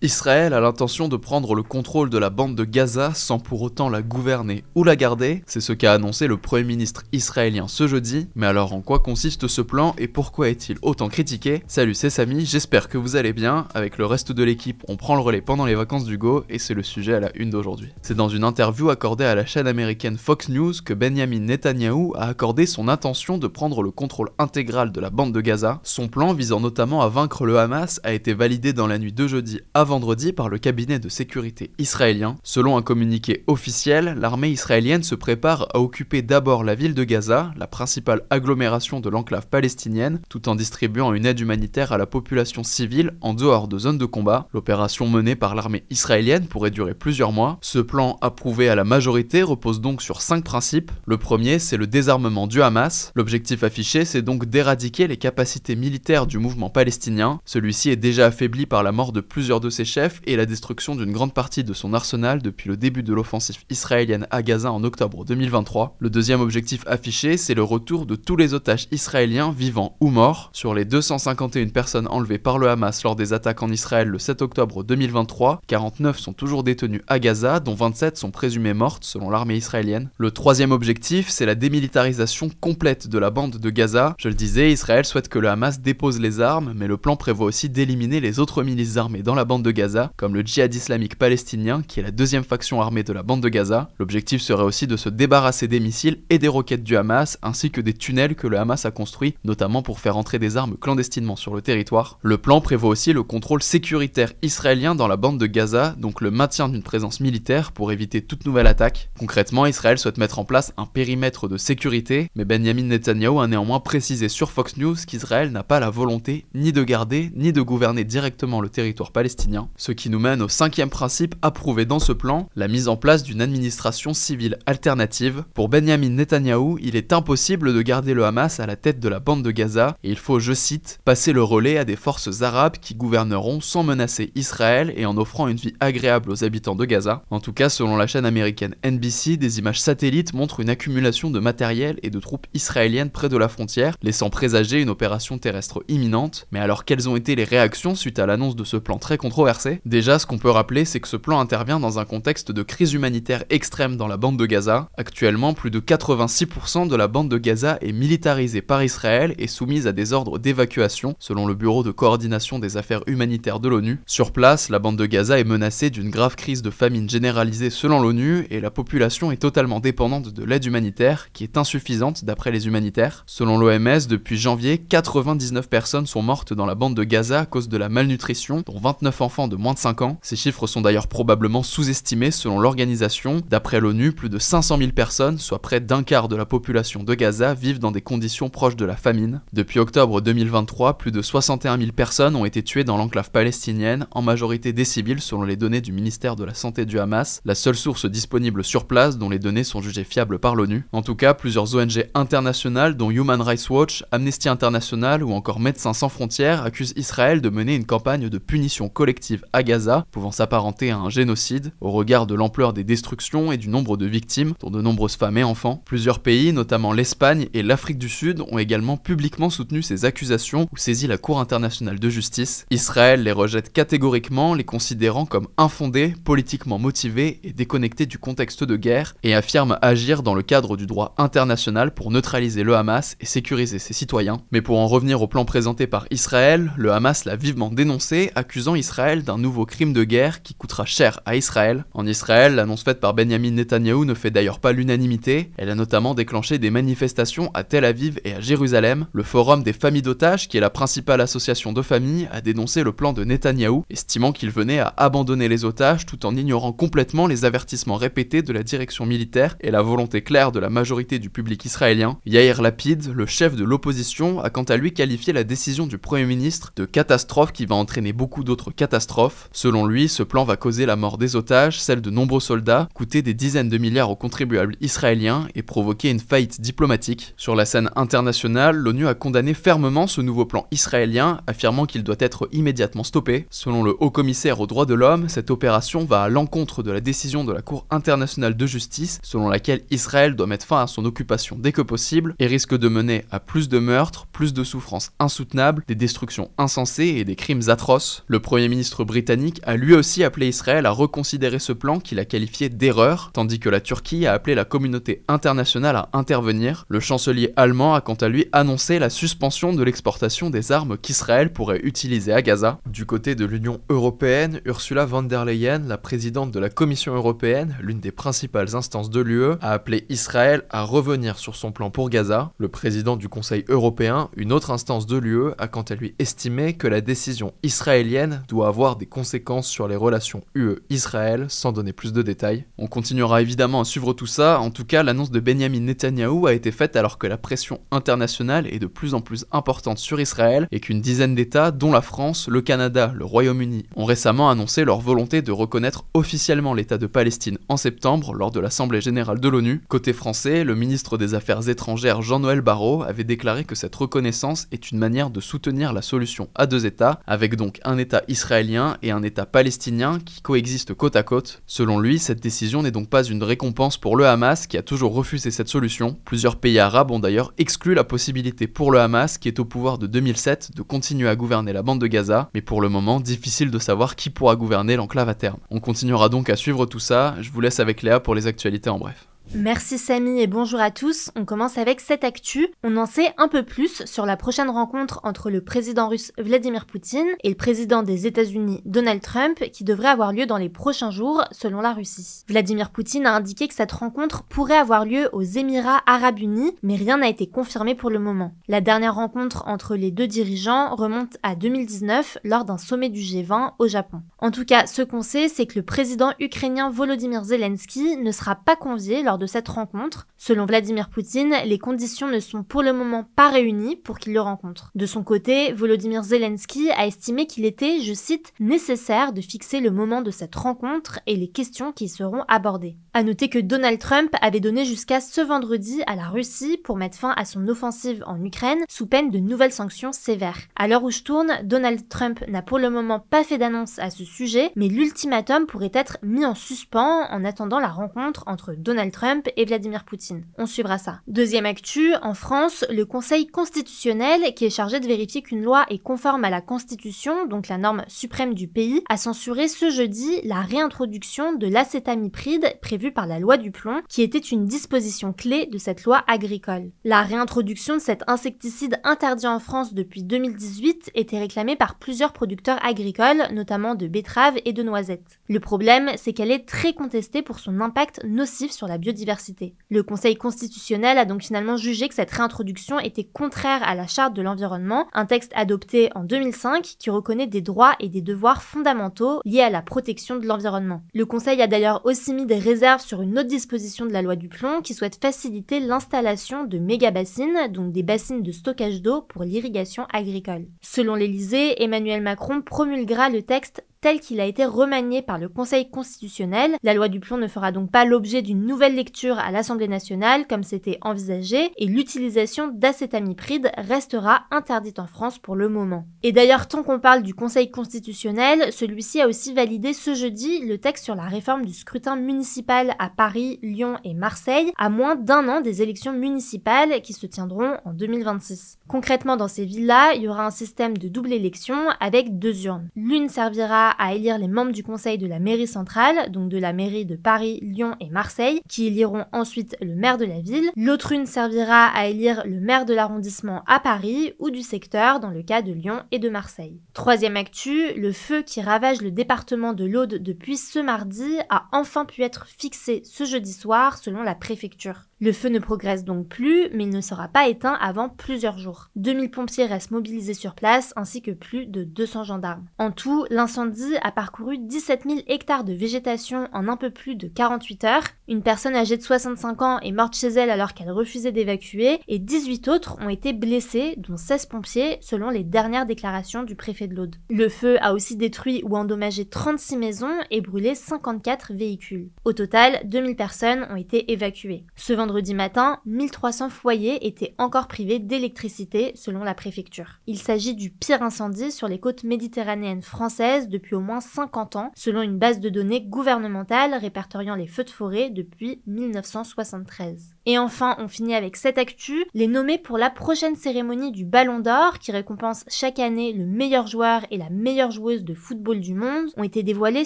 Israël a l'intention de prendre le contrôle de la bande de Gaza sans pour autant la gouverner ou la garder, c'est ce qu'a annoncé le Premier ministre israélien ce jeudi. Mais alors en quoi consiste ce plan et pourquoi est-il autant critiqué? Salut, c'est Samy, j'espère que vous allez bien. Avec le reste de l'équipe, on prend le relais pendant les vacances d'Hugo et c'est le sujet à la une d'aujourd'hui. C'est dans une interview accordée à la chaîne américaine Fox News que Benjamin Netanyahou a accordé son intention de prendre le contrôle intégral de la bande de Gaza. Son plan visant notamment à vaincre le Hamas a été validé dans la nuit de jeudi à vendredi par le cabinet de sécurité israélien. Selon un communiqué officiel, l'armée israélienne se prépare à occuper d'abord la ville de Gaza, la principale agglomération de l'enclave palestinienne, tout en distribuant une aide humanitaire à la population civile en dehors de zones de combat. L'opération menée par l'armée israélienne pourrait durer plusieurs mois. Ce plan, approuvé à la majorité, repose donc sur 5 principes. Le premier, c'est le désarmement du Hamas. L'objectif affiché, c'est donc d'éradiquer les capacités militaires du mouvement palestinien. Celui-ci est déjà affaibli par la mort de plusieurs de ses chefs et la destruction d'une grande partie de son arsenal depuis le début de l'offensive israélienne à Gaza en octobre 2023. Le deuxième objectif affiché, c'est le retour de tous les otages israéliens vivants ou morts. Sur les 251 personnes enlevées par le Hamas lors des attaques en Israël le 7 octobre 2023, 49 sont toujours détenues à Gaza, dont 27 sont présumées mortes selon l'armée israélienne. Le troisième objectif, c'est la démilitarisation complète de la bande de Gaza. Je le disais, Israël souhaite que le Hamas dépose les armes, mais le plan prévoit aussi d'éliminer les autres milices armées dans la bande de Gaza, comme le djihad islamique palestinien, qui est la deuxième faction armée de la bande de Gaza. L'objectif serait aussi de se débarrasser des missiles et des roquettes du Hamas, ainsi que des tunnels que le Hamas a construits, notamment pour faire entrer des armes clandestinement sur le territoire. Le plan prévoit aussi le contrôle sécuritaire israélien dans la bande de Gaza, donc le maintien d'une présence militaire pour éviter toute nouvelle attaque. Concrètement, Israël souhaite mettre en place un périmètre de sécurité, mais Benjamin Netanyahou a néanmoins précisé sur Fox News qu'Israël n'a pas la volonté ni de garder ni de gouverner directement le territoire palestinien, ce qui nous mène au cinquième principe approuvé dans ce plan, la mise en place d'une administration civile alternative. Pour Benjamin Netanyahou, il est impossible de garder le Hamas à la tête de la bande de Gaza et il faut, je cite, passer le relais à des forces arabes qui gouverneront sans menacer Israël et en offrant une vie agréable aux habitants de Gaza. En tout cas, selon la chaîne américaine NBC, des images satellites montrent une accumulation de matériel et de troupes israéliennes près de la frontière, laissant présager une opération terrestre imminente. Mais alors quelles ont été les réactions suite à l'annonce de ce plan très controversé? Déjà, ce qu'on peut rappeler, c'est que ce plan intervient dans un contexte de crise humanitaire extrême dans la bande de Gaza. Actuellement, plus de 86% de la bande de Gaza est militarisée par Israël et soumise à des ordres d'évacuation, selon le Bureau de coordination des affaires humanitaires de l'ONU. Sur place, la bande de Gaza est menacée d'une grave crise de famine généralisée selon l'ONU et la population est totalement dépendante de l'aide humanitaire, qui est insuffisante d'après les humanitaires. Selon l'OMS, depuis janvier, 99 personnes sont mortes dans la bande de Gaza à cause de la malnutrition, dont 29 enfants de moins de 5 ans. Ces chiffres sont d'ailleurs probablement sous-estimés selon l'organisation. D'après l'ONU, plus de 500 000 personnes, soit près d'un quart de la population de Gaza, vivent dans des conditions proches de la famine. Depuis octobre 2023, plus de 61 000 personnes ont été tuées dans l'enclave palestinienne, en majorité des civils selon les données du ministère de la Santé du Hamas, la seule source disponible sur place dont les données sont jugées fiables par l'ONU. En tout cas, plusieurs ONG internationales dont Human Rights Watch, Amnesty International ou encore Médecins sans frontières accusent Israël de mener une campagne de punition collective à Gaza, pouvant s'apparenter à un génocide, au regard de l'ampleur des destructions et du nombre de victimes, dont de nombreuses femmes et enfants. Plusieurs pays, notamment l'Espagne et l'Afrique du Sud, ont également publiquement soutenu ces accusations ou saisi la Cour internationale de justice. Israël les rejette catégoriquement, les considérant comme infondées, politiquement motivées et déconnectées du contexte de guerre, et affirme agir dans le cadre du droit international pour neutraliser le Hamas et sécuriser ses citoyens. Mais pour en revenir au plan présenté par Israël, le Hamas l'a vivement dénoncé, accusant Israël d'un nouveau crime de guerre qui coûtera cher à Israël. En Israël, l'annonce faite par Benjamin Netanyahou ne fait d'ailleurs pas l'unanimité, elle a notamment déclenché des manifestations à Tel Aviv et à Jérusalem. Le Forum des familles d'otages, qui est la principale association de familles, a dénoncé le plan de Netanyahou, estimant qu'il venait à abandonner les otages tout en ignorant complètement les avertissements répétés de la direction militaire et la volonté claire de la majorité du public israélien. Yair Lapid, le chef de l'opposition, a quant à lui qualifié la décision du Premier ministre de catastrophe qui va entraîner beaucoup d'autres catastrophes. Selon lui, ce plan va causer la mort des otages, celle de nombreux soldats, coûter des dizaines de milliards aux contribuables israéliens et provoquer une faillite diplomatique. Sur la scène internationale, l'ONU a condamné fermement ce nouveau plan israélien, affirmant qu'il doit être immédiatement stoppé. Selon le haut-commissaire aux droits de l'homme, cette opération va à l'encontre de la décision de la Cour internationale de justice, selon laquelle Israël doit mettre fin à son occupation dès que possible et risque de mener à plus de meurtres, plus de souffrances insoutenables, des destructions insensées et des crimes atroces. Le Premier ministre ministre britannique a lui aussi appelé Israël à reconsidérer ce plan qu'il a qualifié d'erreur, tandis que la Turquie a appelé la communauté internationale à intervenir. Le chancelier allemand a quant à lui annoncé la suspension de l'exportation des armes qu'Israël pourrait utiliser à Gaza. Du côté de l'Union européenne, Ursula von der Leyen, la présidente de la Commission européenne, l'une des principales instances de l'UE, a appelé Israël à revenir sur son plan pour Gaza. Le président du Conseil européen, une autre instance de l'UE, a quant à lui estimé que la décision israélienne doit avoir des conséquences sur les relations UE-Israël, sans donner plus de détails. On continuera évidemment à suivre tout ça, en tout cas l'annonce de Benjamin Netanyahou a été faite alors que la pression internationale est de plus en plus importante sur Israël et qu'une dizaine d'États, dont la France, le Canada, le Royaume-Uni, ont récemment annoncé leur volonté de reconnaître officiellement l'État de Palestine en septembre lors de l'Assemblée générale de l'ONU. Côté français, le ministre des Affaires étrangères Jean-Noël Barrot avait déclaré que cette reconnaissance est une manière de soutenir la solution à deux États, avec donc un État israélien et un État palestinien qui coexistent côte à côte. Selon lui, cette décision n'est donc pas une récompense pour le Hamas qui a toujours refusé cette solution. Plusieurs pays arabes ont d'ailleurs exclu la possibilité pour le Hamas, qui est au pouvoir de 2007, de continuer à gouverner la bande de Gaza, mais pour le moment, difficile de savoir qui pourra gouverner l'enclave à terme. On continuera donc à suivre tout ça, je vous laisse avec Léa pour les actualités en bref. Merci Samy et bonjour à tous. On commence avec cette actu. On en sait un peu plus sur la prochaine rencontre entre le président russe Vladimir Poutine et le président des États-Unis Donald Trump qui devrait avoir lieu dans les prochains jours selon la Russie. Vladimir Poutine a indiqué que cette rencontre pourrait avoir lieu aux Émirats Arabes Unis, mais rien n'a été confirmé pour le moment. La dernière rencontre entre les deux dirigeants remonte à 2019 lors d'un sommet du G20 au Japon. En tout cas, ce qu'on sait, c'est que le président ukrainien Volodymyr Zelensky ne sera pas convié lors de cette rencontre. Selon Vladimir Poutine, les conditions ne sont pour le moment pas réunies pour qu'il le rencontre. De son côté, Volodymyr Zelensky a estimé qu'il était, je cite, nécessaire de fixer le moment de cette rencontre et les questions qui y seront abordées. À noter que Donald Trump avait donné jusqu'à ce vendredi à la Russie pour mettre fin à son offensive en Ukraine sous peine de nouvelles sanctions sévères. À l'heure où je tourne, Donald Trump n'a pour le moment pas fait d'annonce à ce sujet, mais l'ultimatum pourrait être mis en suspens en attendant la rencontre entre Donald Trump et Vladimir Poutine. On suivra ça. Deuxième actu, en France, le Conseil constitutionnel, qui est chargé de vérifier qu'une loi est conforme à la Constitution, donc la norme suprême du pays, a censuré ce jeudi la réintroduction de l'acétamipride prévue par la loi du plomb, qui était une disposition clé de cette loi agricole. La réintroduction de cet insecticide interdit en France depuis 2018 était réclamée par plusieurs producteurs agricoles, notamment de betteraves et de noisettes. Le problème, c'est qu'elle est très contestée pour son impact nocif sur la biodiversité. Le Conseil constitutionnel a donc finalement jugé que cette réintroduction était contraire à la Charte de l'environnement, un texte adopté en 2005 qui reconnaît des droits et des devoirs fondamentaux liés à la protection de l'environnement. Le Conseil a d'ailleurs aussi mis des réserves sur une autre disposition de la loi du plomb qui souhaite faciliter l'installation de méga-bassines, donc des bassines de stockage d'eau pour l'irrigation agricole. Selon l'Élysée, Emmanuel Macron promulguera le texte tel qu'il a été remanié par le Conseil constitutionnel. La loi du plomb ne fera donc pas l'objet d'une nouvelle lecture à l'Assemblée nationale comme c'était envisagé et l'utilisation d'acétamipride restera interdite en France pour le moment. Et d'ailleurs, tant qu'on parle du Conseil constitutionnel, celui-ci a aussi validé ce jeudi le texte sur la réforme du scrutin municipal à Paris, Lyon et Marseille à moins d'un an des élections municipales qui se tiendront en 2026. Concrètement, dans ces villes-là, il y aura un système de double élection avec deux urnes. L'une servira à élire les membres du conseil de la mairie centrale, donc de la mairie de Paris, Lyon et Marseille, qui éliront ensuite le maire de la ville. L'autre une servira à élire le maire de l'arrondissement à Paris ou du secteur dans le cas de Lyon et de Marseille. Troisième actu, le feu qui ravage le département de l'Aude depuis ce mardi a enfin pu être fixé ce jeudi soir selon la préfecture. Le feu ne progresse donc plus, mais il ne sera pas éteint avant plusieurs jours. 2000 pompiers restent mobilisés sur place, ainsi que plus de 200 gendarmes. En tout, l'incendie a parcouru 17 000 hectares de végétation en un peu plus de 48 heures. Une personne âgée de 65 ans est morte chez elle alors qu'elle refusait d'évacuer, et 18 autres ont été blessés, dont 16 pompiers, selon les dernières déclarations du préfet de l'Aude. Le feu a aussi détruit ou endommagé 36 maisons et brûlé 54 véhicules. Au total, 2000 personnes ont été évacuées. Ce vendredi matin, 1300 foyers étaient encore privés d'électricité selon la préfecture. Il s'agit du pire incendie sur les côtes méditerranéennes françaises depuis depuis au moins 50 ans, selon une base de données gouvernementale répertoriant les feux de forêt depuis 1973. Et enfin, on finit avec cette actu, les nommés pour la prochaine cérémonie du Ballon d'Or, qui récompense chaque année le meilleur joueur et la meilleure joueuse de football du monde, ont été dévoilés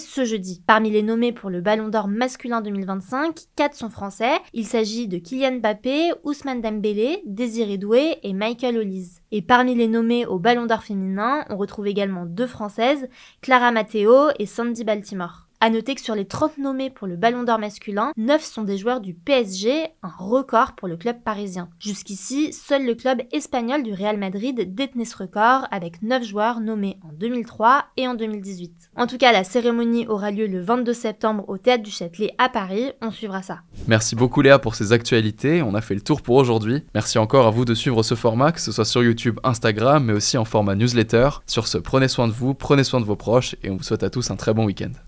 ce jeudi. Parmi les nommés pour le Ballon d'Or masculin 2025, 4 sont français. Il s'agit de Kylian Mbappé, Ousmane Dembélé, Désiré Doué et Michael Olise. Et parmi les nommés au Ballon d'Or féminin, on retrouve également 2 françaises, Clara Matteo et Sandy Baltimore. À noter que sur les 30 nommés pour le Ballon d'Or masculin, 9 sont des joueurs du PSG, un record pour le club parisien. Jusqu'ici, seul le club espagnol du Real Madrid détenait ce record avec 9 joueurs nommés en 2003 et en 2018. En tout cas, la cérémonie aura lieu le 22 septembre au Théâtre du Châtelet à Paris, on suivra ça. Merci beaucoup Léa pour ces actualités, on a fait le tour pour aujourd'hui. Merci encore à vous de suivre ce format, que ce soit sur YouTube, Instagram, mais aussi en format newsletter. Sur ce, prenez soin de vous, prenez soin de vos proches et on vous souhaite à tous un très bon week-end.